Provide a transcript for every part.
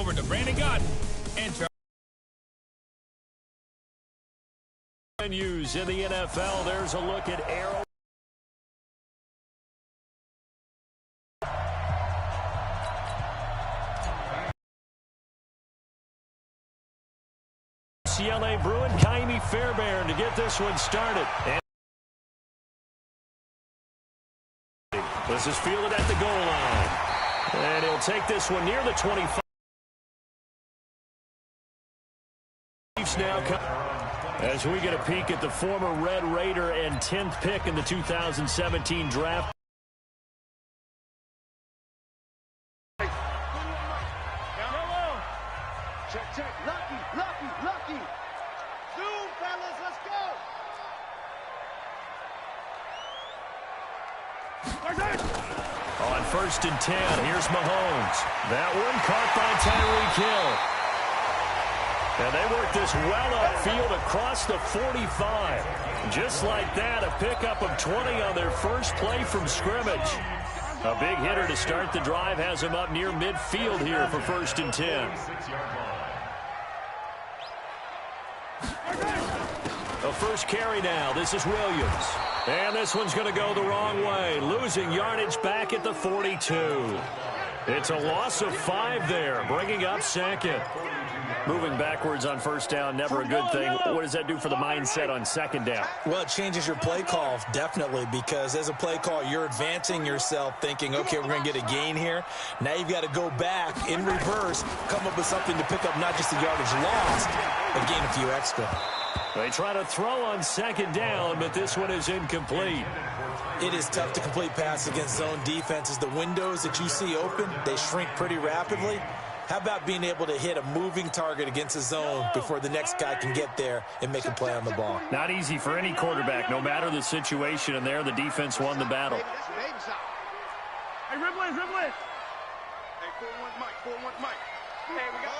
over to Brandon Gott. Use in the NFL. There's a look at Arrow. UCLA Bruin, Kaimi Fairbairn to get this one started. And this is fielded at the goal line. And he'll take this one near the 25. Now as we get a peek at the former Red Raider and 10th pick in the 2017 draft. Down low. Check, check. Lucky. Zoom, fellas, let's go. On 1st and 10, here's Mahomes. That one caught by Tyreek Hill. And they work this well upfield across the 45. Just like that, a pickup of 20 on their first play from scrimmage. A big hitter to start the drive has him up near midfield here for 1st and 10. A first carry now. This is Williams. And this one's going to go the wrong way. Losing yardage back at the 42. It's a loss of 5 there, bringing up 2nd. Moving backwards on 1st down, never a good thing. What does that do for the mindset on 2nd down? Well, it changes your play call, definitely, because as a play call, you're advancing yourself thinking, okay, we're going to get a gain here. Now you've got to go back in reverse, come up with something to pick up not just the yardage lost, but gain a few extra. They try to throw on 2nd down, but this one is incomplete. It is tough to complete pass against zone defenses. The windows that you see open, they shrink pretty rapidly. How about being able to hit a moving target against a zone before the next guy can get there and make a play on the ball? Not easy for any quarterback, no matter the situation, and there the defense won the battle. Hey, dribble it. Hey, 4-1 Mike. Hey, we got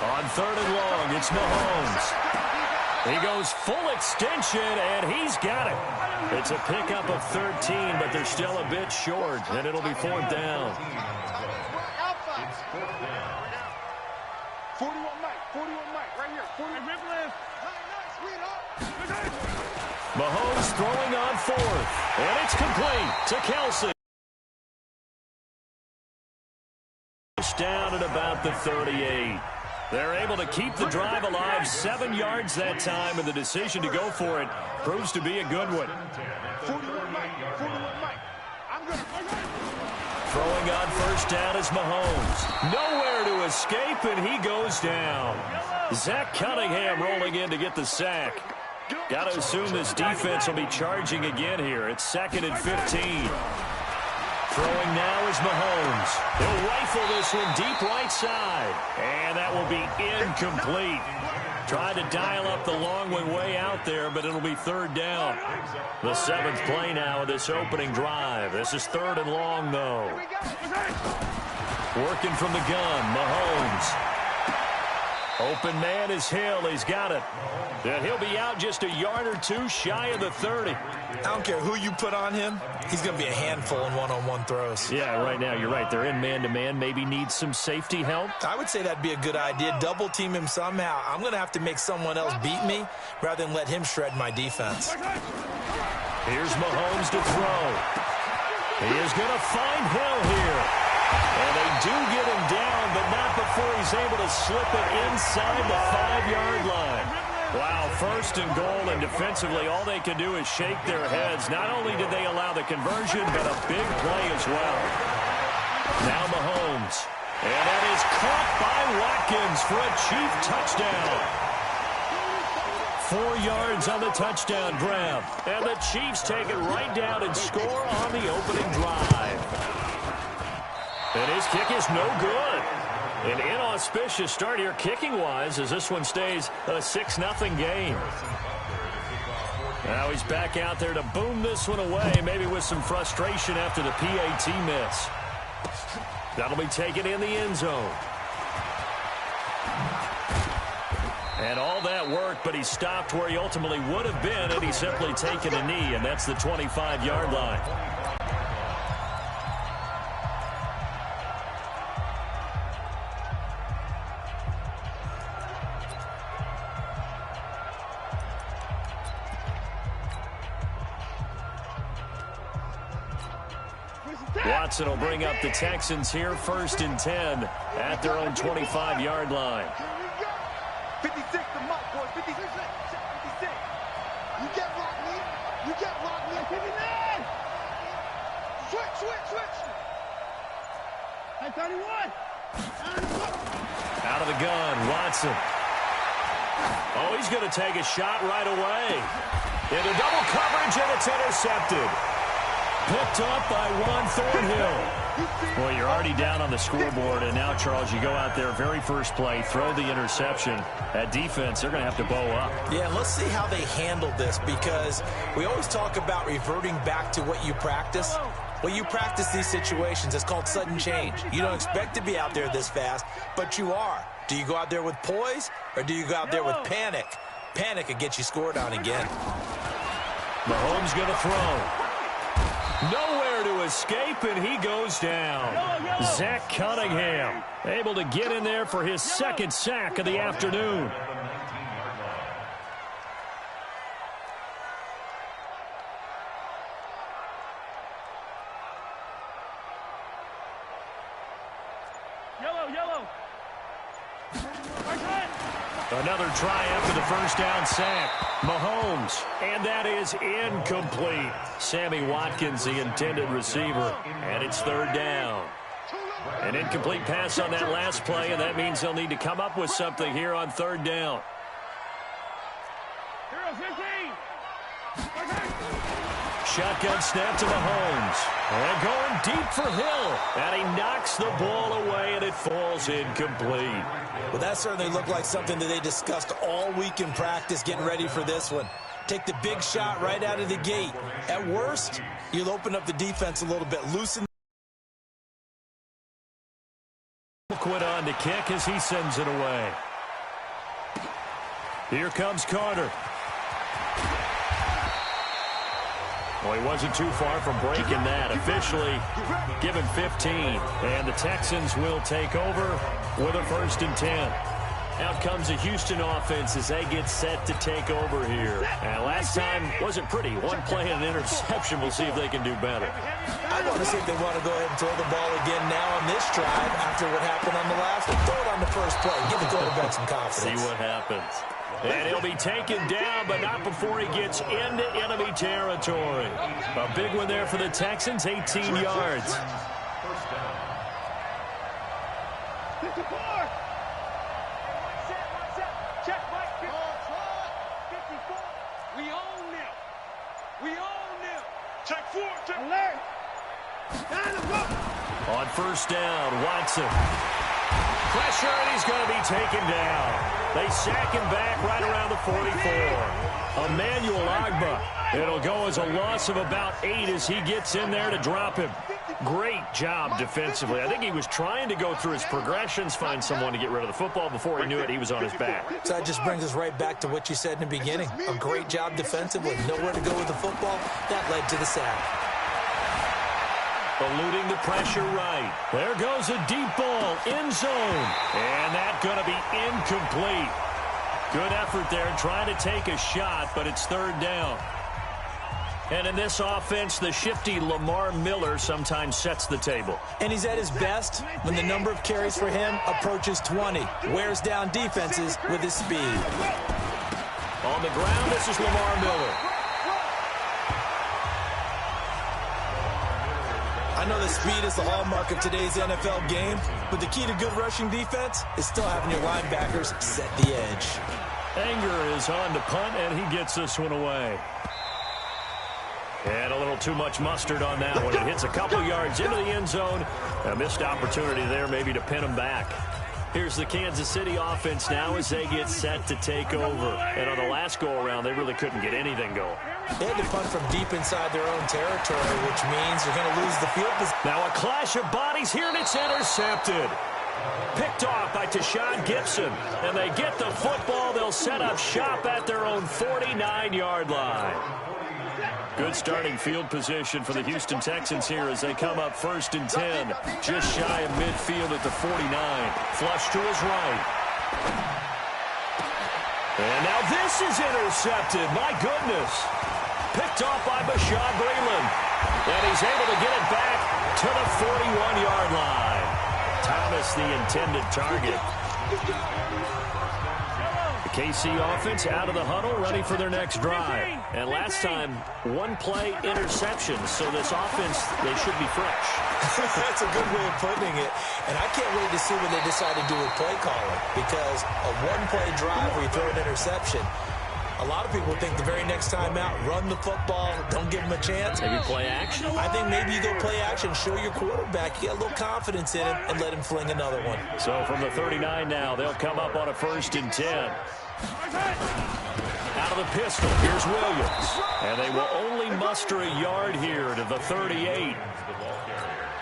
on 3rd and long, it's Mahomes. He goes full extension, and he's got it. It's a pickup of 13, but they're still a bit short, and it'll be 4th down. 41 Mike, right here. Mahomes throwing on 4th, and it's complete to Kelsey. Down at about the 38. They're able to keep the drive alive, 7 yards that time, and the decision to go for it proves to be a good one. 41 Mike. Throwing on 1st down is Mahomes. Nowhere to escape, and he goes down. Zach Cunningham rolling in to get the sack. Got to assume this defense will be charging again here. It's 2nd and 15. Throwing now is Mahomes. He'll rifle this one deep right side. And that will be incomplete. Tried to dial up the long way out there, but it'll be 3rd down. The 7th play now of this opening drive. This is 3rd and long, though. Working from the gun, Mahomes. Open man is Hill. He's got it. And he'll be out just a yard or 2 shy of the 30. I don't care who you put on him. He's going to be a handful in one-on-one throws. Yeah, right now, you're right. They're in man-to-man. Maybe need some safety help. I would say that'd be a good idea. Double team him somehow. I'm going to have to make someone else beat me rather than let him shred my defense. Here's Mahomes to throw. He is going to find Hill here. And they do get him down, but not before he's able to slip it inside the 5-yard line. Wow, 1st and goal, and defensively, all they can do is shake their heads. Not only did they allow the conversion, but a big play as well. Now Mahomes. And that is caught by Watkins for a Chief touchdown. 4 yards on the touchdown grab. And the Chiefs take it right down and score on the opening drive. And his kick is no good. An inauspicious start here kicking-wise as this one stays a 6-0 game. Now he's back out there to boom this one away, maybe with some frustration after the PAT miss. That'll be taken in the end zone. And all that work, but he stopped where he ultimately would have been, and he's simply taken a knee, and that's the 25-yard line. Watson will bring up the Texans here, 1st and 10 at their own 25-yard line. 56 to Mike, boys. 56. 56. You get locked me. You get locked me. 59. Switch. Hey, 31. Out of the gun, Watson. Oh, he's going to take a shot right away. Into double coverage, and it's intercepted. Picked up by Juan Thornhill. Well, you're already down on the scoreboard, and now, Charles, you go out there, very first play, throw the interception. At defense, they're going to have to bow up. Yeah, let's see how they handle this, because we always talk about reverting back to what you practice. Well, you practice these situations. It's called sudden change. You don't expect to be out there this fast, but you are. Do you go out there with poise, or do you go out there with panic? Panic could get you scored on again. Mahomes going to throw. Nowhere to escape, and he goes down. Zach Cunningham able to get in there for his 2nd sack of the afternoon. Yellow. Another try after the 1st down sack. Mahomes, and that is incomplete. Sammy Watkins, the intended receiver, and it's 3rd down. An incomplete pass on that last play, and that means they'll need to come up with something here on 3rd down. 15. Shotgun snap to Mahomes. And going deep for Hill. And he knocks the ball away, and it falls incomplete. Well, that certainly looked like something that they discussed all week in practice, getting ready for this one. Take the big shot right out of the gate. At worst, you'll open up the defense a little bit, loosen. Quit on to kick as he sends it away. Here comes Carter. Well, he wasn't too far from breaking that. Officially given 15. And the Texans will take over with a 1st and 10. Out comes the Houston offense as they get set to take over here. And last time wasn't pretty. One play and an interception. We'll see if they can do better. I want to see if they want to go ahead and throw the ball again now on this drive after what happened on the last one. Throw it on the first play. Give the quarterback some confidence. See what happens. And he'll be taken down, but not before he gets into enemy territory. A big one there for the Texans, 18 yards. 54. Check, Mike. 54. We own them. Check 4. Alert. On 1st down, Watson. Pressure, and he's going to be taken down. They sack him back right around the 44. Emmanuel Ogbah. It'll go as a loss of about 8 as he gets in there to drop him. Great job defensively. I think he was trying to go through his progressions, find someone to get rid of the football. Before he knew it, he was on his back. So that just brings us right back to what you said in the beginning. A great job defensively. Nowhere to go with the football. That led to the sack. Eluding the pressure right. There goes a deep ball, end zone. And that's going to be incomplete. Good effort there trying to take a shot, but it's 3rd down. And in this offense, the shifty Lamar Miller sometimes sets the table. And he's at his best when the number of carries for him approaches 20. Wears down defenses with his speed. On the ground, this is Lamar Miller. I know the speed is the hallmark of today's NFL game, but the key to good rushing defense is still having your linebackers set the edge. Anger is on to punt, and he gets this one away. And a little too much mustard on that one. It hits a couple yards into the end zone. A missed opportunity there maybe to pin him back. Here's the Kansas City offense now as they get set to take over. And on the last go-around, they really couldn't get anything going. They had to punt from deep inside their own territory, which means they're going to lose the field position. Now a clash of bodies here, and it's intercepted. Picked off by Tashawn Gibson. And they get the football. They'll set up shop at their own 49-yard line. Good starting field position for the Houston Texans here as they come up 1st and 10. Just shy of midfield at the 49. Flush to his right. And now this is intercepted. My goodness. Picked off by Bashaud Breeland. And he's able to get it back to the 41-yard line. Thomas, the intended target. The KC offense out of the huddle, ready for their next drive. And last time, one-play interception, so this offense, they should be fresh. That's a good way of putting it. And I can't wait to see what they decide to do with play calling, because a one-play drive where you throw an interception, a lot of people think the very next time out, run the football, don't give them a chance. Maybe play action? I think maybe you go play action, show your quarterback, you get a little confidence in him, and let him fling another one. So from the 39 now, they'll come up on a 1st and 10. Out of the pistol, here's Williams. And they will only muster a yard here to the 38.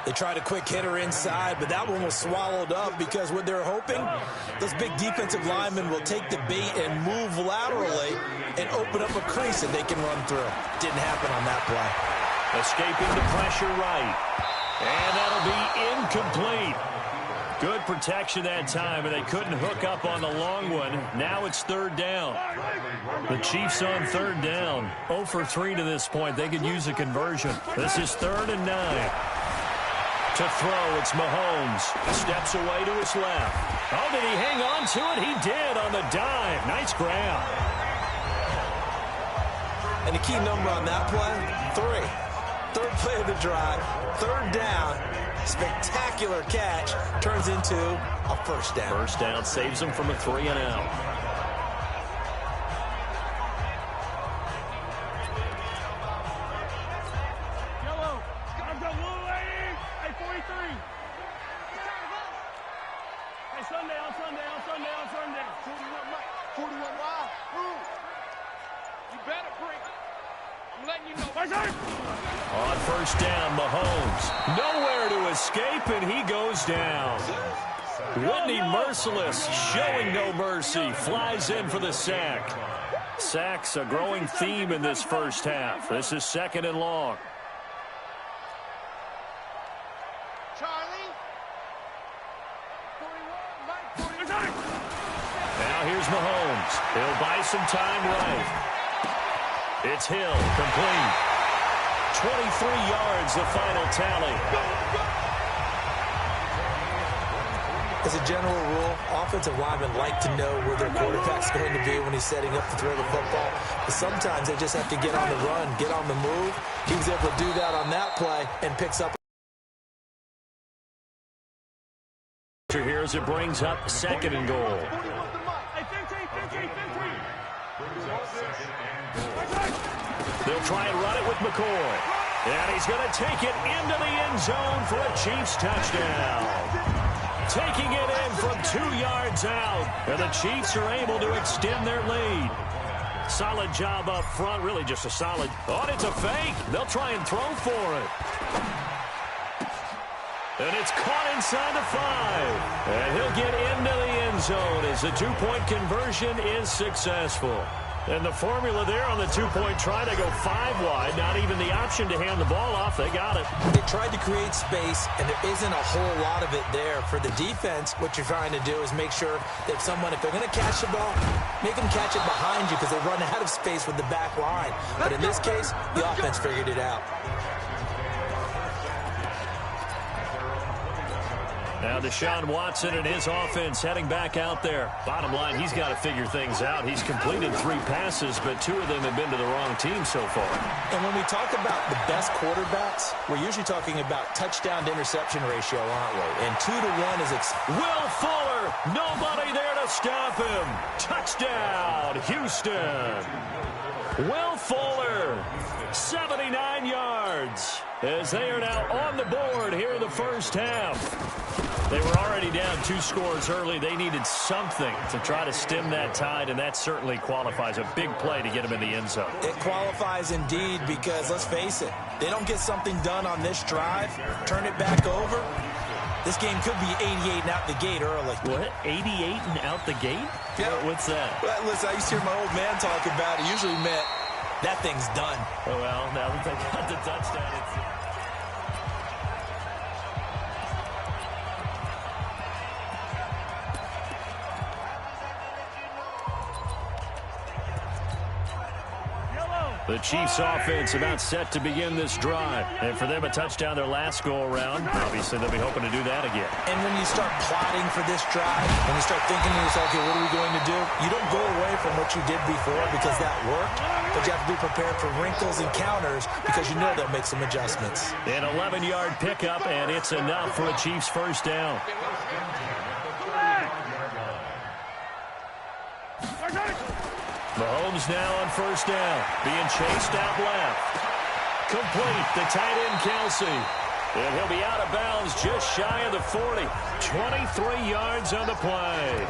They tried a quick hitter inside, but that one was swallowed up because what they're hoping, those big defensive linemen will take the bait and move laterally and open up a crease that they can run through. Didn't happen on that play. Escaping the pressure right. And that'll be incomplete. Good protection that time, and they couldn't hook up on the long one. Now it's 3rd down. The Chiefs on 3rd down. 0 for 3 to this point. They could use a conversion. This is 3rd and 9. To throw, it's Mahomes. Steps away to his left. Oh, did he hang on to it? He did on the dive. Nice grab. And the key number on that play, 3. 3rd play of the drive, 3rd down, spectacular catch, turns into a 1st down. 1st down saves them from a 3 and out. On 1st down, Mahomes. Nowhere to escape, and he goes down. Whitney merciless, showing no mercy, flies in for the sack. Sacks a growing theme in this first half. This is 2nd and long. Now here's Mahomes. He'll buy some time right. It's Hill, complete. 23 yards, the final tally. As a general rule, offensive linemen like to know where their quarterback's going to be when he's setting up to throw the football. But sometimes they just have to get on the run, get on the move. He was able to do that on that play and picks up. Here as it brings up 2nd and goal. They'll try and run it with McCoy. And he's going to take it into the end zone for a Chiefs touchdown. Taking it in from 2 yards out. And the Chiefs are able to extend their lead. Solid job up front. Really just a solid. Oh, it's a fake. They'll try and throw for it. And it's caught inside the 5. And he'll get into the end zone as the 2-point conversion is successful. And the formula there on the 2-point try to go 5 wide. Not even the option to hand the ball off. They got it. They tried to create space, and there isn't a whole lot of it there. For the defense, what you're trying to do is make sure that someone, if they're going to catch the ball, make them catch it behind you because they run out of space with the back line. But in this case, the offense figured it out. Now Deshaun Watson and his offense heading back out there. Bottom line, he's got to figure things out. He's completed 3 passes, but 2 of them have been to the wrong team so far. And when we talk about the best quarterbacks, we're usually talking about touchdown to interception ratio, aren't we? And 2 to 1 is... Will Fuller, nobody there to stop him. Touchdown, Houston. Will Fuller, 79 yards, as they are now on the board here in the first half. They were already down 2 scores early. They needed something to try to stem that tide, and that certainly qualifies. A big play to get them in the end zone. It qualifies indeed because, let's face it, they don't get something done on this drive, turn it back over, this game could be 88 and out the gate early. What? 88 and out the gate? Yeah. What's that? Well, listen, I used to hear my old man talk about it. Usually meant that thing's done. Oh, well, now that they got the touchdown, it's... The Chiefs offense about set to begin this drive. And for them, a touchdown their last go-around. Obviously, they'll be hoping to do that again. And when you start plotting for this drive, when you start thinking to yourself, okay, what are we going to do? You don't go away from what you did before because that worked, but you have to be prepared for wrinkles and counters because you know they'll make some adjustments. An 11-yard pickup, and it's enough for a Chiefs first down. Mahomes now on first down, being chased out left. Complete, the tight end Kelsey. And he'll be out of bounds just shy of the 40. 23 yards on the play.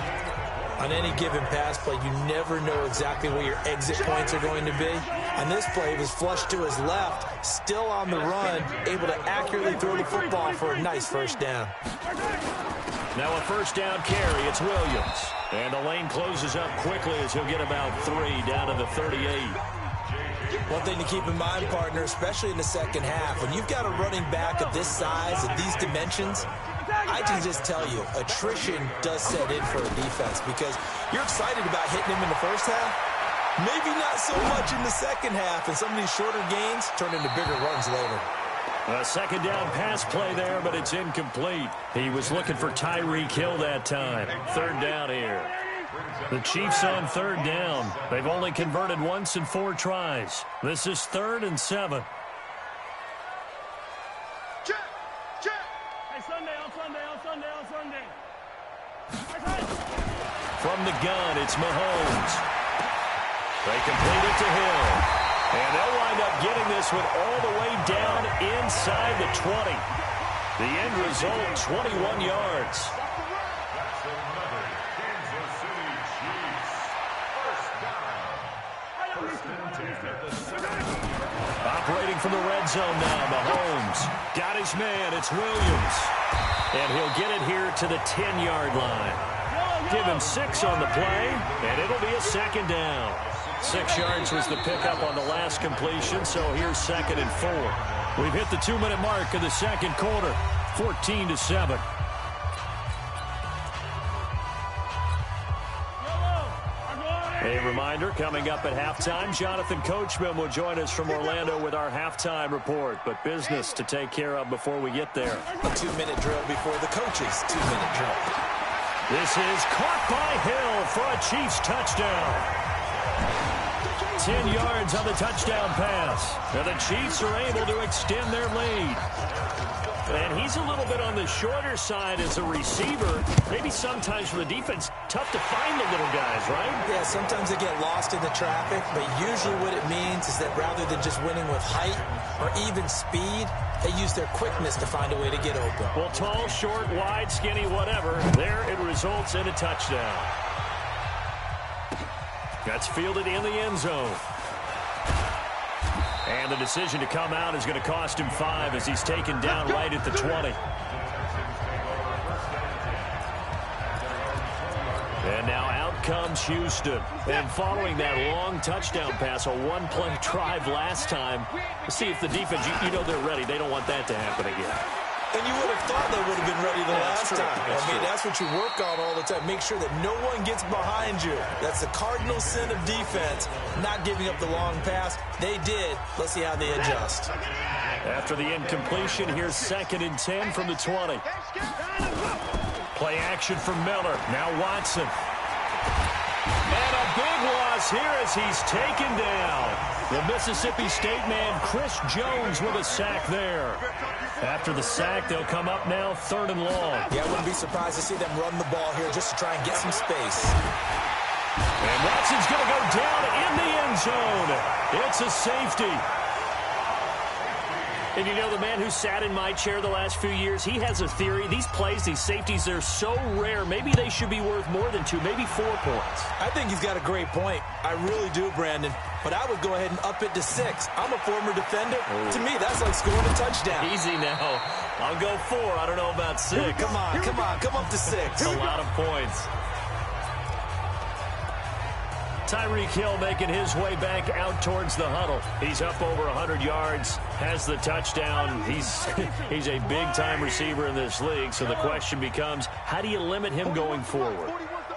On any given pass play, you never know exactly where your exit points are going to be. On this play, he was flushed to his left, still on the run, able to accurately throw the football for a nice first down. Now a first down carry, it's Williams. And the lane closes up quickly as he'll get about 3 down to the 38. One thing to keep in mind, partner, especially in the second half, when you've got a running back of this size, of these dimensions, I can just tell you, attrition does set in for a defense because you're excited about hitting him in the first half. Maybe not so much in the second half, and some of these shorter gains turn into bigger runs later. A second down pass play there, but it's incomplete. He was looking for Tyreek Hill that time. Third down here. The Chiefs on third down. They've only converted once in 4 tries. This is 3rd and 7. Check, check. Hey, Sunday. From the gun, it's Mahomes. They complete it to Hill. And they'll wind up getting this one all the way down inside the 20. The end result, 21 yards. Operating from the red zone now, Mahomes. Got his man, it's Williams. And he'll get it here to the 10-yard line. Give him 6 on the play, and it'll be a second down. 6 yards was the pickup on the last completion, so here's 2nd and 4. We've hit the 2-minute mark of the second quarter, 14-7. A reminder, coming up at halftime, Jonathan Coachman will join us from Orlando with our halftime report, but business to take care of before we get there. A 2-minute drill before the coach's 2-minute drill. This is caught by Hill for a Chiefs touchdown. 10 yards on the touchdown pass. And the Chiefs are able to extend their lead. And he's a little bit on the shorter side as a receiver. Maybe sometimes for the defense, tough to find the little guys, right? Yeah, sometimes they get lost in the traffic, but usually what it means is that rather than just winning with height or even speed, they use their quickness to find a way to get open. Well, tall, short, wide, skinny, whatever, there it results in a touchdown. That's fielded in the end zone. And the decision to come out is going to cost him 5 as he's taken down right at the 20. And now out comes Houston. And following that long touchdown pass, a one-play drive last time, let's see if the defense, you know they're ready. They don't want that to happen again. And you would have thought they would have been ready the last time. That's what you work on all the time. Make sure that no one gets behind you. That's the cardinal sin of defense, not giving up the long pass. They did. Let's see how they adjust. After the incompletion, here's 2nd and 10 from the 20. Play action from Miller. Now Watson. And a big loss here as he's taken down. The Mississippi State man, Chris Jones, with a sack there. After the sack, they'll come up now 3rd and long. Yeah, I wouldn't be surprised to see them run the ball here just to try and get some space. And Watson's going to go down in the end zone. It's a safety. And you know, the man who sat in my chair the last few years, he has a theory. These plays, these safeties, they're so rare. Maybe they should be worth more than 2, maybe 4 points. I think he's got a great point. I really do, Brandon. But I would go ahead and up it to 6. I'm a former defender. To me, that's like scoring a touchdown. Easy now. I'll go 4. I don't know about 6. Come on. Come up to 6. A lot of points. Tyreek Hill making his way back out towards the huddle. He's up over 100 yards, has the touchdown. He's a big-time receiver in this league, so the question becomes, how do you limit him going forward?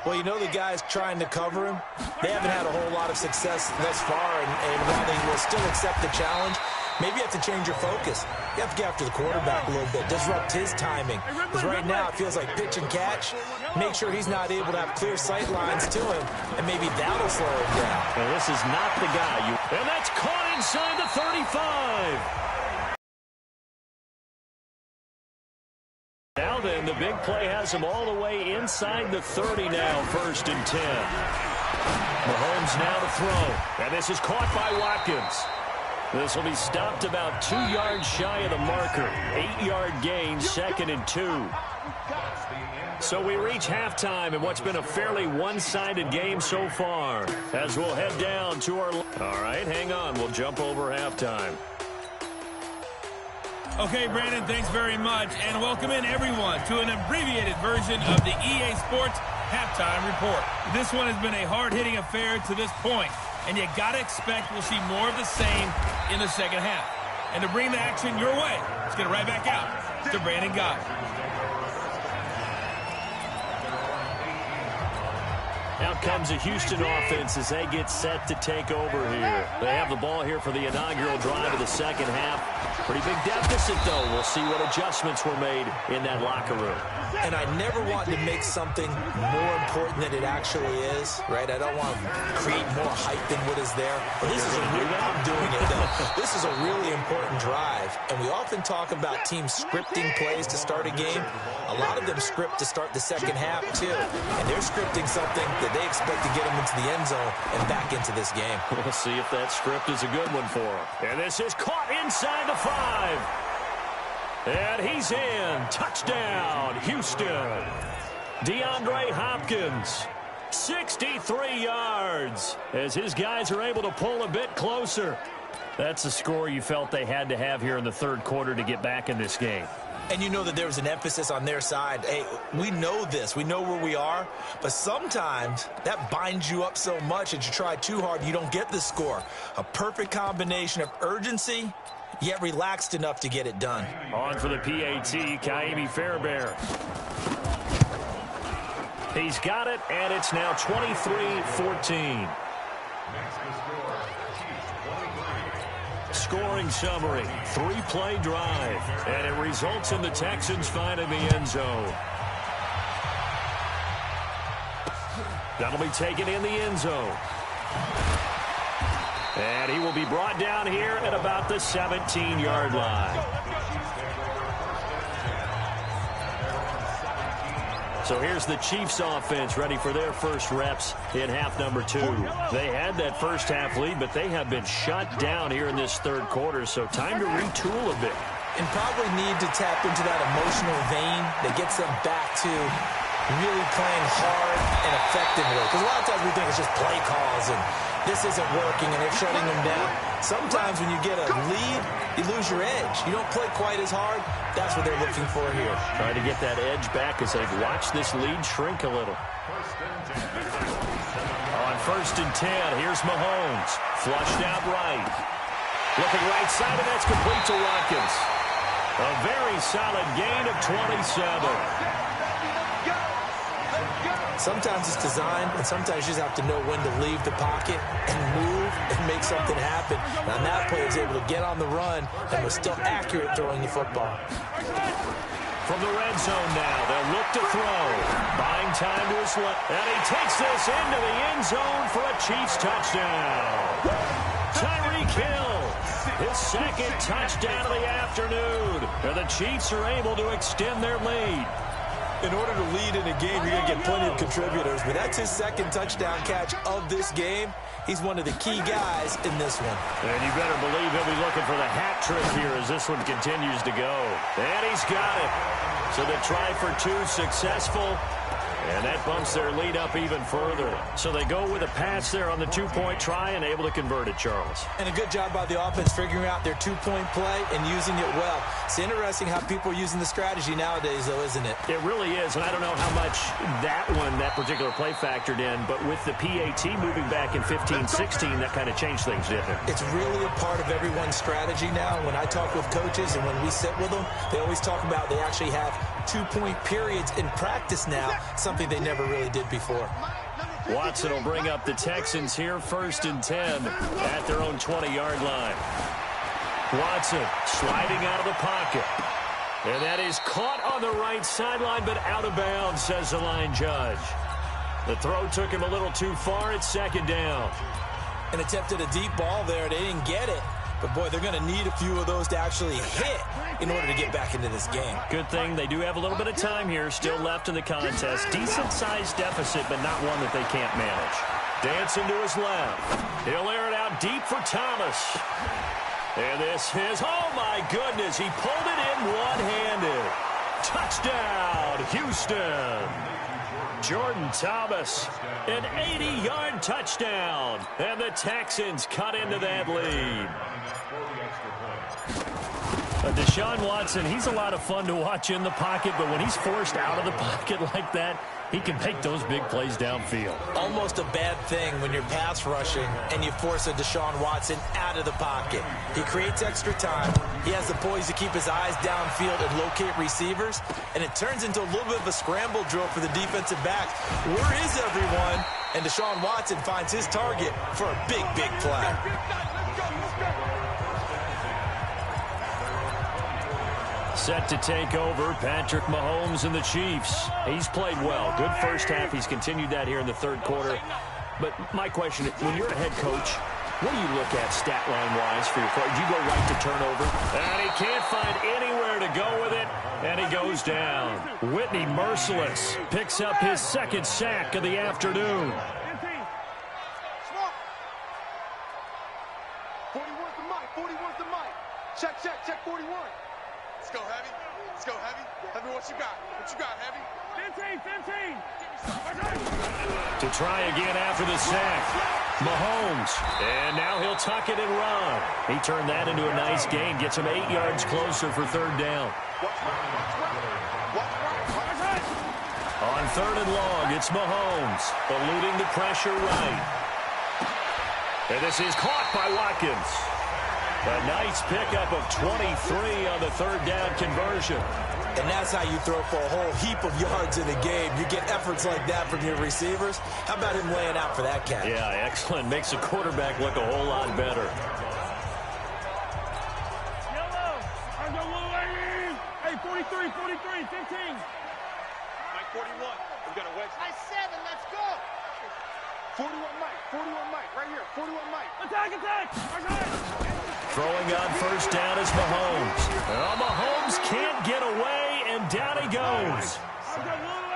Well, you know the guys trying to cover him, they haven't had a whole lot of success thus far, and while they will still accept the challenge, maybe you have to change your focus. You have to get after the quarterback a little bit, disrupt his timing. Because right now it feels like pitch and catch. Make sure he's not able to have clear sight lines to him, and maybe that'll slow him down. Well, this is not the guy. And that's caught inside the 35. Now then, the big play has him all the way inside the 30 now, 1st and 10. Mahomes now to throw. And this is caught by Watkins. This will be stopped about 2 yards shy of the marker. 8-yard gain, 2nd and 2. So we reach halftime in what's been a fairly one-sided game so far. As we'll head down to our... All right, hang on. We'll jump over halftime. Okay, Brandon, thanks very much. And welcome in, everyone, to an abbreviated version of the EA Sports Halftime Report. This one has been a hard-hitting affair to this point, and you got to expect we'll see more of the same in the second half. And to bring the action your way, let's get it right back out to Brandon Gott. Out comes a Houston offense as they get set to take over here. They have the ball here for the inaugural drive of the second half. Pretty big deficit, though. We'll see what adjustments were made in that locker room. And I never want to make something more important than it actually is, right? I don't want to create more hype than what is there. But this is I'm doing it, though. This is a really important drive. And we often talk about teams scripting plays to start a game. A lot of them script to start the second half, too. And they're scripting something that they expect to get them into the end zone and back into this game. We'll see if that script is a good one for them. And this is caught inside the 5. And he's in. Touchdown, Houston. DeAndre Hopkins, 63 yards, as his guys are able to pull a bit closer. That's a score you felt they had to have here in the third quarter to get back in this game. And you know that there was an emphasis on their side. Hey, we know this. We know where we are. But sometimes that binds you up so much that you try too hard, you don't get the score. A perfect combination of urgency, yet relaxed enough to get it done. On for the PAT, Kaimi Fairbairn. He's got it, and it's now 23-14. Scoring summary, 3-play drive, and it results in the Texans finding the end zone. That'll be taken in the end zone. And he will be brought down here at about the 17-yard line. So here's the Chiefs offense ready for their first reps in half number 2. They had that first half lead, but they have been shut down here in this third quarter, so time to retool a bit. And probably need to tap into that emotional vein that gets them back to really playing hard and effectively. Because a lot of times we think it's just play calls and this isn't working and they're shutting them down. Sometimes when you get a lead, you lose your edge. You don't play quite as hard. That's what they're looking for here. Trying to get that edge back as they've watched this lead shrink a little. On 1st and 10, here's Mahomes. Flushed out right. Looking right side, and that's complete to Watkins. A very solid gain of 27. Sometimes it's designed, and sometimes you just have to know when to leave the pocket and move and make something happen. And on that play, he was able to get on the run and was still accurate throwing the football. From the red zone now, they'll look to throw. Buying time to his left. And he takes this into the end zone for a Chiefs touchdown. Tyreek Hill, his second touchdown of the afternoon. And the Chiefs are able to extend their lead. In order to lead in a game, you're going to get plenty of contributors, but that's his second touchdown catch of this game. He's one of the key guys in this one. And you better believe he'll be looking for the hat trick here as this one continues to go. And he's got it. So the try for 2 successful. And that bumps their lead up even further. So they go with a pass there on the 2-point try and able to convert it, Charles. And a good job by the offense figuring out their 2-point play and using it well. It's interesting how people are using the strategy nowadays, though, isn't it? It really is, and I don't know how much that particular play factored in, but with the PAT moving back in 15-16, that kind of changed things, didn't it? It's really a part of everyone's strategy now. When I talk with coaches and when we sit with them, they always talk about they actually have 2-point periods in practice now. Some something they never really did before. Watson will bring up the Texans here 1st and 10 at their own 20-yard line. Watson sliding out of the pocket. And that is caught on the right sideline, but out of bounds, says the line judge. The throw took him a little too far. It's 2nd down. And attempted a deep ball there. They didn't get it. But, boy, they're going to need a few of those to actually hit in order to get back into this game. Good thing they do have a little bit of time here still left in the contest. Decent-sized deficit, but not one that they can't manage. Dancing to his left. He'll air it out deep for Thomas. And this is, oh, my goodness, he pulled it in one-handed. Touchdown, Houston. Jordan Thomas, an 80-yard touchdown. And the Texans cut into that lead. Deshaun Watson, he's a lot of fun to watch in the pocket, but when he's forced out of the pocket like that, he can make those big plays downfield. Almost a bad thing when you're pass rushing and you force a Deshaun Watson out of the pocket. He creates extra time. He has the poise to keep his eyes downfield and locate receivers, and it turns into a little bit of a scramble drill for the defensive backs. Where is everyone? And Deshaun Watson finds his target for a big, big play. Set to take over, Patrick Mahomes and the Chiefs. He's played well. Good first half. He's continued that here in the 3rd quarter. But my question, when you're a head coach, what do you look at stat line-wise for your quarter? Do you go right to turnover? And he can't find anywhere to go with it, and he goes down. Whitney Merciless picks up his 2nd sack of the afternoon. 41's the mic. 41's the mic. Check, 41. Let's go, Heavy. Let's go, Heavy. Heavy, what you got? What you got, Heavy? 15. To try again after the sack. Mahomes. And now he'll tuck it and run. He turned that into a nice gain. Gets him 8 yards closer for 3rd down. On 3rd and long, it's Mahomes. Eluding the pressure right. And this is caught by Watkins. A nice pickup of 23 on the 3rd down conversion. And that's how you throw for a whole heap of yards in a game. You get efforts like that from your receivers. How about him laying out for that catch? Yeah, excellent. Makes the quarterback look a whole lot better. Hey, 43, 15. Mike, 41. We got a wedge. Nice 7, let's go. 41 Mike, right here. 41 Mike. Attack. Throwing on 1st down is Mahomes. Well, Mahomes can't get away, and down he goes.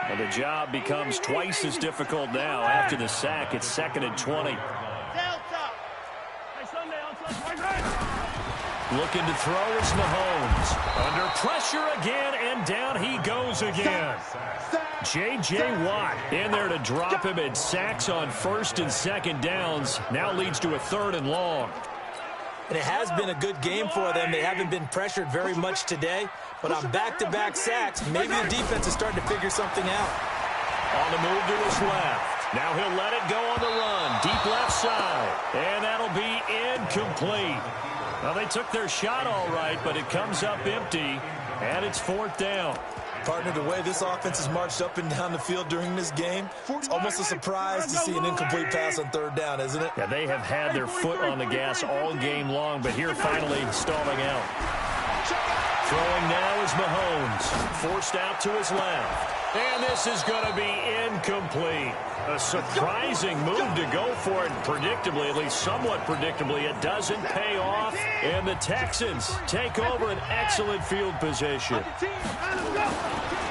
And the job becomes twice as difficult now. After the sack, it's 2nd and 20. Looking to throw is Mahomes. Under pressure again, and down he goes again. J.J. Watt in there to drop him, and sacks on 1st and 2nd downs. Now leads to a 3rd and long. And it has been a good game for them. They haven't been pressured very much today, but on back-to-back sacks, maybe the defense is starting to figure something out. On the move to his left. Now he'll let it go on the run. Deep left side. And that'll be incomplete. Well, they took their shot all right, but it comes up empty, and it's 4th down. Partner, the way this offense has marched up and down the field during this game, it's almost a surprise to see an incomplete pass on 3rd down, isn't it? Yeah, they have had their foot on the gas all game long, but here finally stalling out. Throwing now is Mahomes. Forced out to his left. And this is going to be incomplete. A surprising move to go for it. Predictably, at least somewhat predictably, it doesn't pay off. And the Texans take over an excellent field position.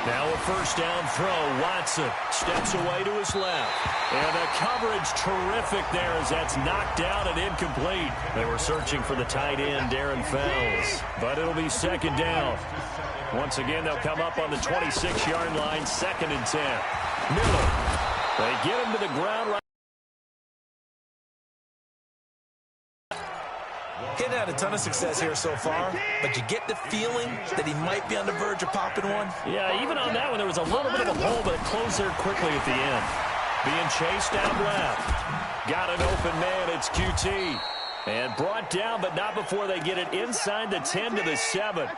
Now a 1st down throw. Watson steps away to his left. And the coverage terrific there as that's knocked down and incomplete. They were searching for the tight end, Darren Fells. But it'll be 2nd down. Once again, they'll come up on the 26-yard line, 2nd and 10. Miller, they get him to the ground right. He hadn't had a ton of success here so far, but you get the feeling that he might be on the verge of popping one. Yeah, even on that one, there was a little bit of a hole, but it closed there quickly at the end. Being chased out left. Got an open man, it's QT. And brought down, but not before they get it inside the 10 to the 7.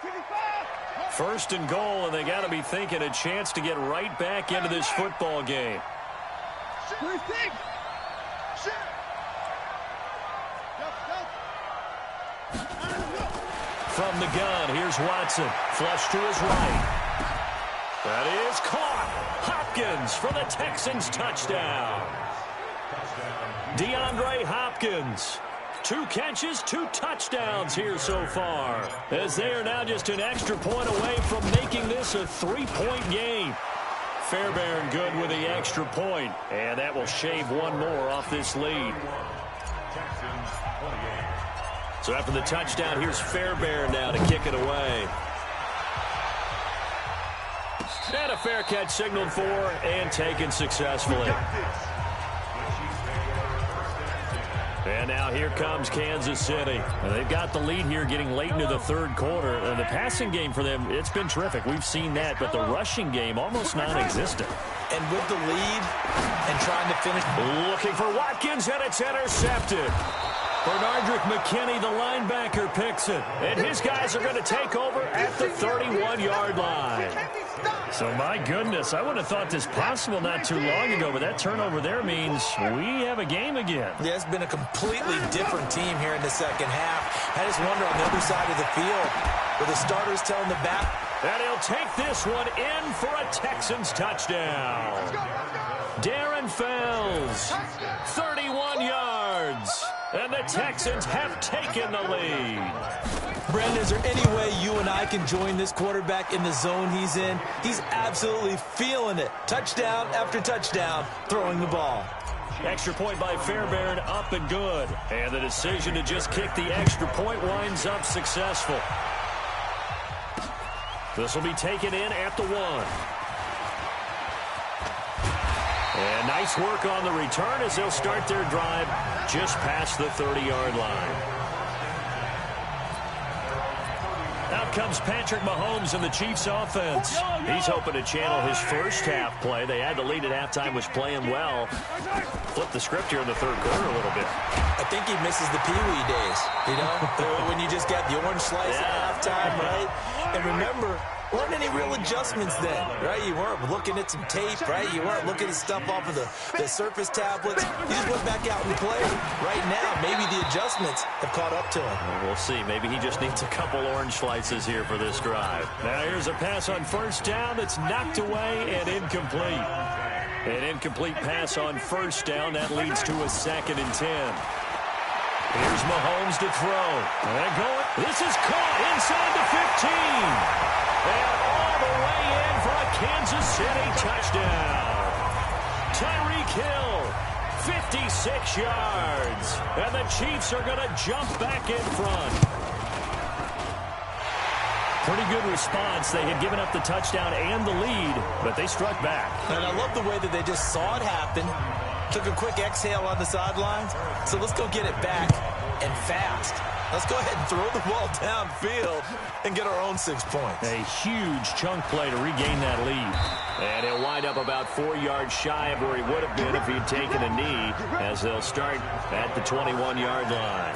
First and goal, and they got to be thinking a chance to get right back into this football game. From the gun, here's Watson. Flush to his right. That is caught. Hopkins for the Texans touchdown. DeAndre Hopkins. 2 catches, 2 touchdowns here so far, as they are now just an extra point away from making this a 3-point game. Fairbairn good with the extra point, and that will shave one more off this lead. So after the touchdown, here's Fairbairn now to kick it away. And a fair catch signaled for and taken successfully. And now here comes Kansas City. And they've got the lead here getting late into the third quarter. And the passing game for them, it's been terrific. We've seen that, but the rushing game almost non-existent. And with the lead and trying to finish. Looking for Watkins, and it's intercepted. Bernardrick McKinney, the linebacker, picks it. And his guys are going to take over at the 31-yard line. So, my goodness, I would have thought this possible not too long ago, but that turnover there means we have a game again. Yeah, it's been a completely different team here in the second half. I just wonder on the other side of the field, with the starters telling the back. And he'll take this one in for a Texans touchdown. Darren Fells, 31 yards. And the Texans have taken the lead. Brandon, is there any way you and I can join this quarterback in the zone he's in? He's absolutely feeling it. Touchdown after touchdown, throwing the ball. Extra point by Fairbairn, up and good. And the decision to just kick the extra point winds up successful. This will be taken in at the 1. And nice work on the return as they'll start their drive just past the 30-yard line. Out comes Patrick Mahomes in the Chiefs offense. He's hoping to channel his first half play. They had the lead at halftime, was playing well. Flip the script here in the third quarter a little bit. I think he misses the Pee-wee days, you know, when you just got the orange slice at halftime, right? And remember, weren't any real adjustments then, right? You weren't looking at some tape, right? You weren't looking at stuff off of the Surface tablets. You just went back out and played. Right now, maybe the adjustments have caught up to him. Well, we'll see. Maybe he just needs a couple orange slices here for this drive. Now here's a pass on first down that's knocked away and incomplete. An incomplete pass on first down. That leads to a 2nd and 10. Here's Mahomes to throw. And going. This is caught inside the 15. And all the way in for a Kansas City touchdown. Tyreek Hill, 56 yards. And the Chiefs are going to jump back in front. Pretty good response. They had given up the touchdown and the lead, but they struck back. And I love the way that they just saw it happen. Took a quick exhale on the sidelines. So let's go get it back and fast. Let's go ahead and throw the ball downfield and get our own 6 points. A huge chunk play to regain that lead. And he'll wind up about 4 yards shy of where he would have been if he'd taken a knee, as they'll start at the 21-yard line.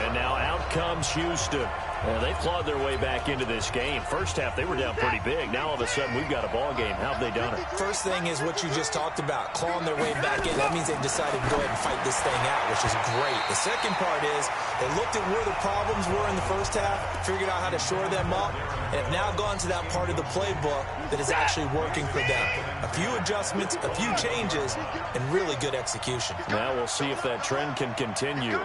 And now out comes Houston. Well, they've clawed their way back into this game. First half, they were down pretty big. Now, all of a sudden, we've got a ball game. How have they done it? First thing is what you just talked about, clawing their way back in. That means they've decided to go ahead and fight this thing out, which is great. The second part is they looked at where the problems were in the first half, figured out how to shore them up, and have now gone to that part of the playbook that is actually working for them. A few adjustments, a few changes, and really good execution. Now we'll see if that trend can continue.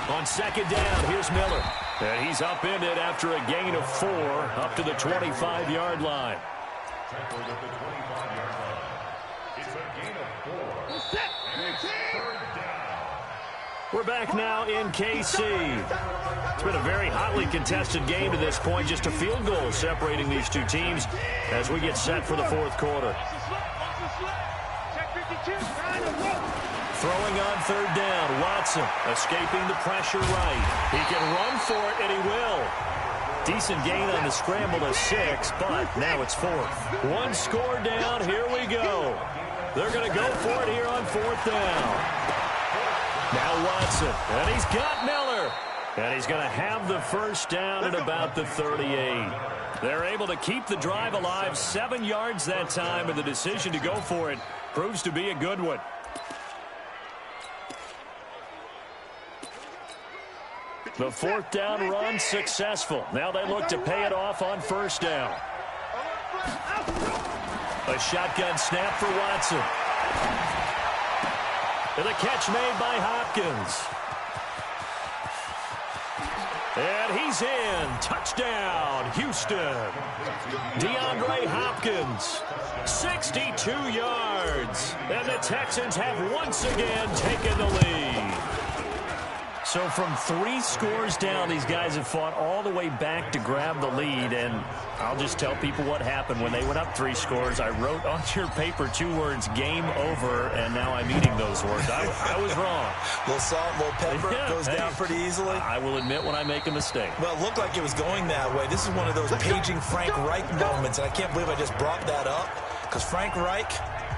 On second down, here's Miller. And he's upended after a gain of 4 up to the 25-yard line. We're back now in KC. It's been a very hotly contested game to this point. Just a field goal separating these two teams as we get set for the fourth quarter. Throwing on third down, Watson escaping the pressure right. He can run for it, and he will. Decent gain on the scramble to 6, but now it's 4th. 1 score down, here we go. They're going to go for it here on 4th down. Now Watson, and he's got Miller. And he's going to have the first down at about the 38. They're able to keep the drive alive, 7 yards that time, and the decision to go for it proves to be a good one. The 4th down run successful. Now they look to pay it off on first down. A shotgun snap for Watson. And a catch made by Hopkins. And he's in. Touchdown, Houston. DeAndre Hopkins, 62 yards. And the Texans have once again taken the lead. So from 3 scores down, these guys have fought all the way back to grab the lead. And I'll just tell people what happened when they went up 3 scores. I wrote on your paper 2 words, game over, and now I'm eating those words. I was wrong. Little salt, little pepper, goes down pretty easily. I will admit when I make a mistake. Well, it looked like it was going that way. This is one of those paging Frank Reich moments, and I can't believe I just brought that up, because Frank Reich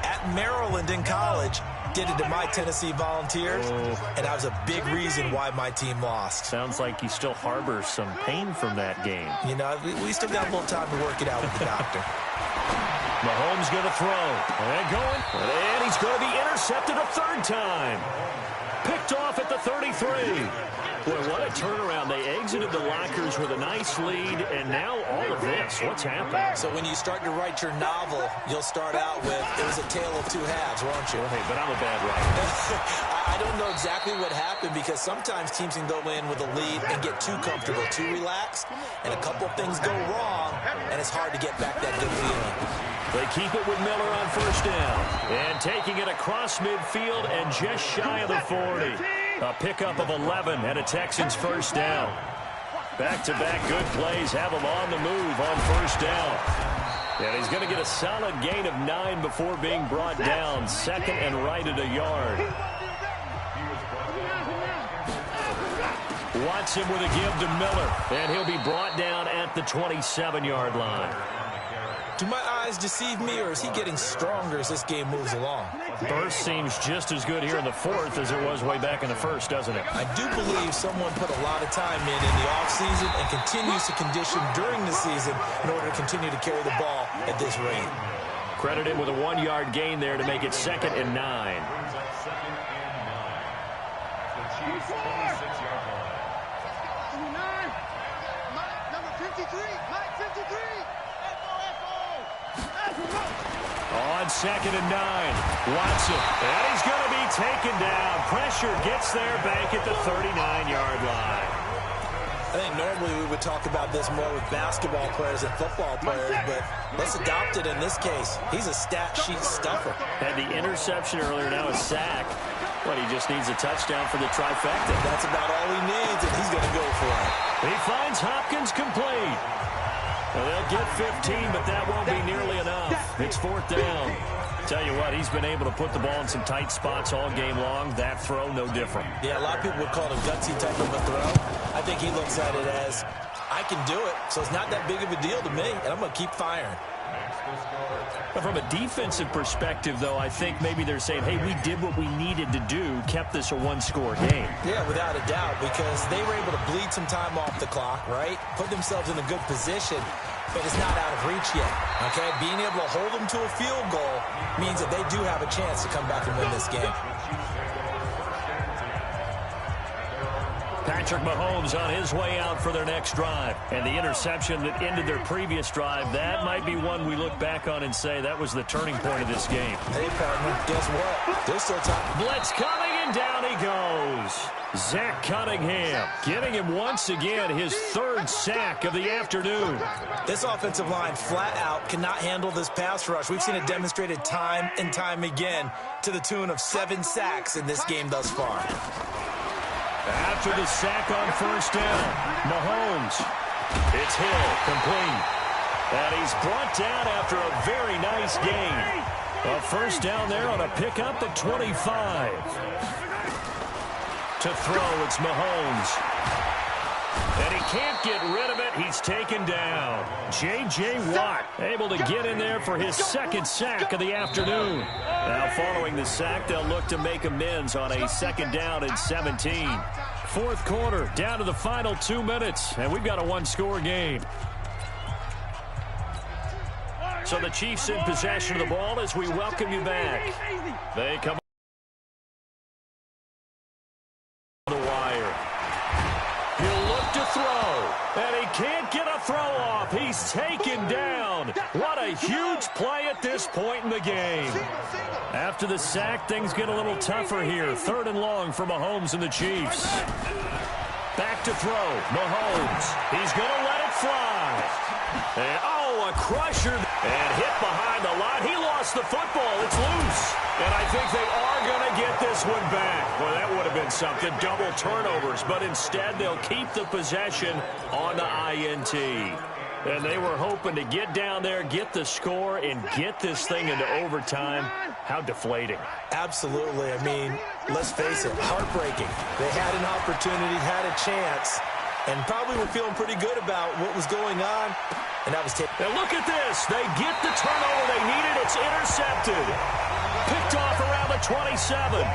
at Maryland in college did it to my Tennessee Volunteers, and that was a big reason why my team lost. Sounds like he still harbors some pain from that game. You know, we still got a little time to work it out with the doctor. Mahomes going to throw. And going. And he's going to be intercepted a 3rd time. Picked off at the 33. Boy, what a turnaround. They exited the lockers with a nice lead, and now all of this. What's happened? So when you start to write your novel, you'll start out with, it was a tale of 2 halves, won't you? Well, hey, but I'm a bad writer. I don't know exactly what happened, because sometimes teams can go in with a lead and get too comfortable, too relaxed, and a couple of things go wrong, and it's hard to get back that good feeling. They keep it with Miller on first down. And taking it across midfield and just shy of the 40. A pickup of 11 and a Texans first down. Back-to-back good plays have him on the move on first down. And he's going to get a solid gain of 9 before being brought down. 2nd and right at a yard. Watson with a give to Miller. And he'll be brought down at the 27-yard line. Do my eyes deceive me, or is he getting stronger as this game moves along? Burst seems just as good here in the 4th as it was way back in the 1st, doesn't it? I do believe someone put a lot of time in the offseason and continues to condition during the season in order to continue to carry the ball at this rate. Credit him with a 1-yard gain there to make it 2nd and 9. On 2nd and 9, Watson, and he's going to be taken down. Pressure gets there back at the 39-yard line. I think normally we would talk about this more with basketball players and football players, but let's adopt it in this case. He's a stat sheet stuffer. Had the interception earlier, now a sack. But he just needs a touchdown for the trifecta. That's about all he needs, and he's going to go for it. He finds Hopkins complete. Well, they'll get 15, but that won't be nearly enough. It's 4th down. Tell you what, he's been able to put the ball in some tight spots all game long. That throw, no different. Yeah, a lot of people would call it a gutsy type of a throw. I think he looks at it as, I can do it, so it's not that big of a deal to me, and I'm going to keep firing. But from a defensive perspective, though, I think maybe they're saying, hey, we did what we needed to do, kept this a 1-score game. Yeah, without a doubt, because they were able to bleed some time off the clock, right? Put themselves in a good position, but it's not out of reach yet, okay? Being able to hold them to a field goal means that they do have a chance to come back and win this game. Patrick Mahomes on his way out for their next drive. And the interception that ended their previous drive, that might be one we look back on and say that was the turning point of this game. Hey, partner, guess what? They're still time. Blitz coming, and down he goes. Zach Cunningham getting him once again his 3rd sack of the afternoon. This offensive line flat out cannot handle this pass rush. We've seen it demonstrated time and time again to the tune of 7 sacks in this game thus far. After the sack on first down, Mahomes. It's Hill, complete. And he's brought down after a very nice gain. A first down there on a pickup at 25. To throw, it's Mahomes. And he can't get rid of it. He's taken down. J.J. Watt able to get in there for his second sack of the afternoon. Now following the sack, they'll look to make amends on a second down and 17. Fourth quarter, down to the final 2 minutes, and we've got a one-score game. So the Chiefs in possession of the ball as we welcome you back. They come on the wire. He'll look to throw, and he can't get a throw off. He's taken down. What a huge play at this point in the game. After the sack, things get a little tougher here. Third and long for Mahomes and the Chiefs. Back to throw. Mahomes. He's going to let it fly. And, oh, a crusher. And hit behind the line. He lost the football. It's loose. And I think they are going to get this one back. Well, that would have been something. Double turnovers. But instead, they'll keep the possession on the INT. And they were hoping to get down there, get the score, and get this thing into overtime. How deflating. Absolutely. I mean, let's face it, heartbreaking. They had an opportunity, had a chance, and probably were feeling pretty good about what was going on. And that was taken. And look at this. They get the turnover they needed. It's intercepted. Picked off around the 27.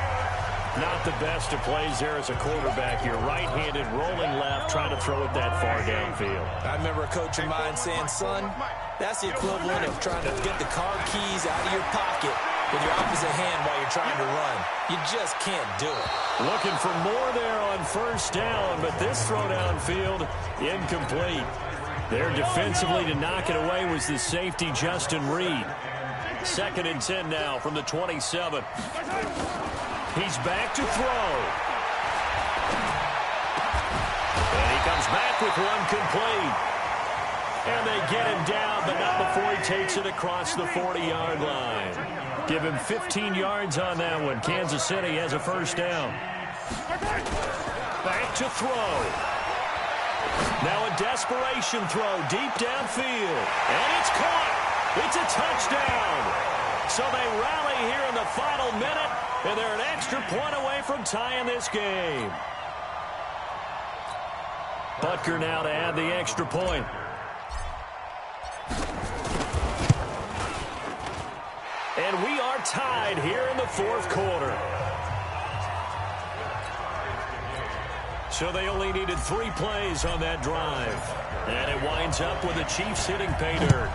Not the best of plays there as a quarterback. You're right-handed, rolling left, trying to throw it that far downfield. I remember a coach of mine saying, son, that's the equivalent of trying to get the car keys out of your pocket with your opposite hand while you're trying to run. You just can't do it. Looking for more there on first down, but this throw downfield, incomplete. There defensively to knock it away was the safety, Justin Reed. 2nd and 10 now from the 27. He's back to throw. And he comes back with one complete. And they get him down, but not before he takes it across the 40-yard line. Give him 15 yards on that one. Kansas City has a first down. Back to throw. Now a desperation throw deep downfield. And it's caught. It's a touchdown. So they rally here in the final minute, and they're an extra point away from tying this game. Butker now to add the extra point. And we are tied here in the fourth quarter. So they only needed 3 plays on that drive. And it winds up with the Chiefs hitting pay dirt.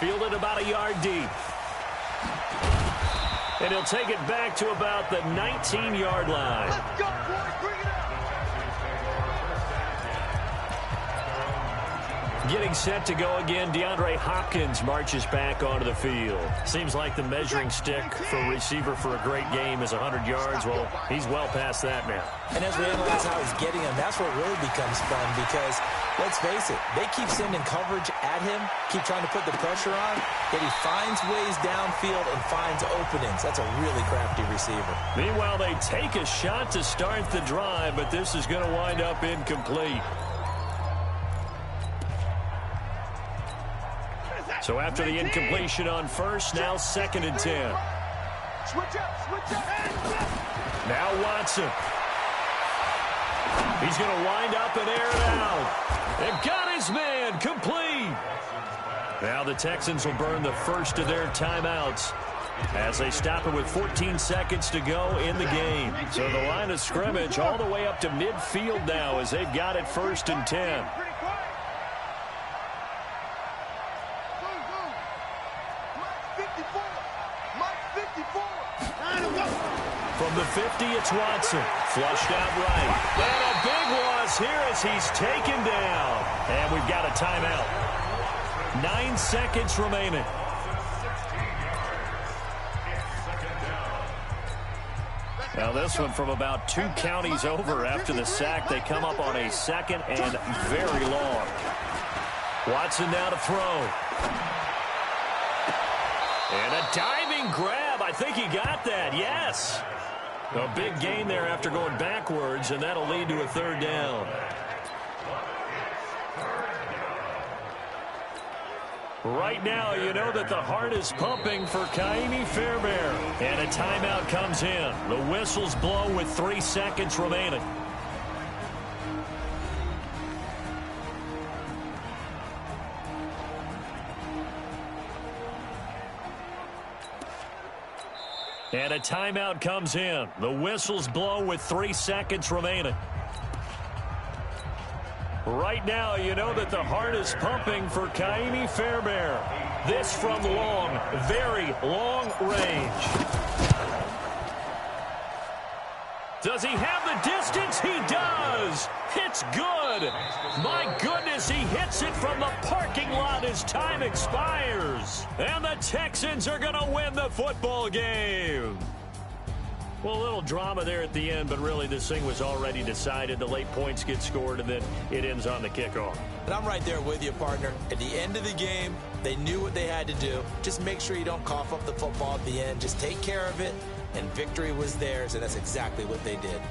Fielded about a yard deep. And he'll take it back to about the 19-yard line. Let's go, boys. Bring it up. Getting set to go again, DeAndre Hopkins marches back onto the field. Seems like the measuring stick for a receiver for a great game is 100 yards. Well, he's well past that now. And as we analyze how he's getting him, that's what really becomes fun because, let's face it, they keep sending coverage at him, keep trying to put the pressure on, yet he finds ways downfield and finds openings. That's a really crafty receiver. Meanwhile, they take a shot to start the drive, but this is going to wind up incomplete. So after the incompletion on first, now 2nd and 10. Switch up. Now Watson. He's going to wind up and air it out. And got his man complete. Now the Texans will burn the first of their timeouts as they stop it with 14 seconds to go in the game. So the line of scrimmage all the way up to midfield now as they've got it 1st and 10. From the 50, it's Watson. Flushed out right. And a big loss here as he's taken down. And we've got a timeout. 9 seconds remaining. Now this one from about 2 counties over after the sack. They come up on a 2nd and very long. Watson now to throw. And a diving grab. I think he got that. Yes. A big gain there after going backwards, and that'll lead to a 3rd down. Right now, you know that the heart is pumping for Kaimi Fairbairn. And a timeout comes in. The whistle's blown with 3 seconds remaining. And a timeout comes in. The whistle's blown with 3 seconds remaining. Right now, you know that the heart is pumping for Kaimi Fairbairn. This from long, very long range. Does he have the distance? He does. It's good. My goodness, he hits it from the parking lot as time expires. And the Texans are going to win the football game. Well, a little drama there at the end, but really this thing was already decided. The late points get scored, and then it ends on the kickoff. And I'm right there with you, partner. At the end of the game, they knew what they had to do. Just make sure you don't cough up the football at the end. Just take care of it, and victory was theirs, and that's exactly what they did.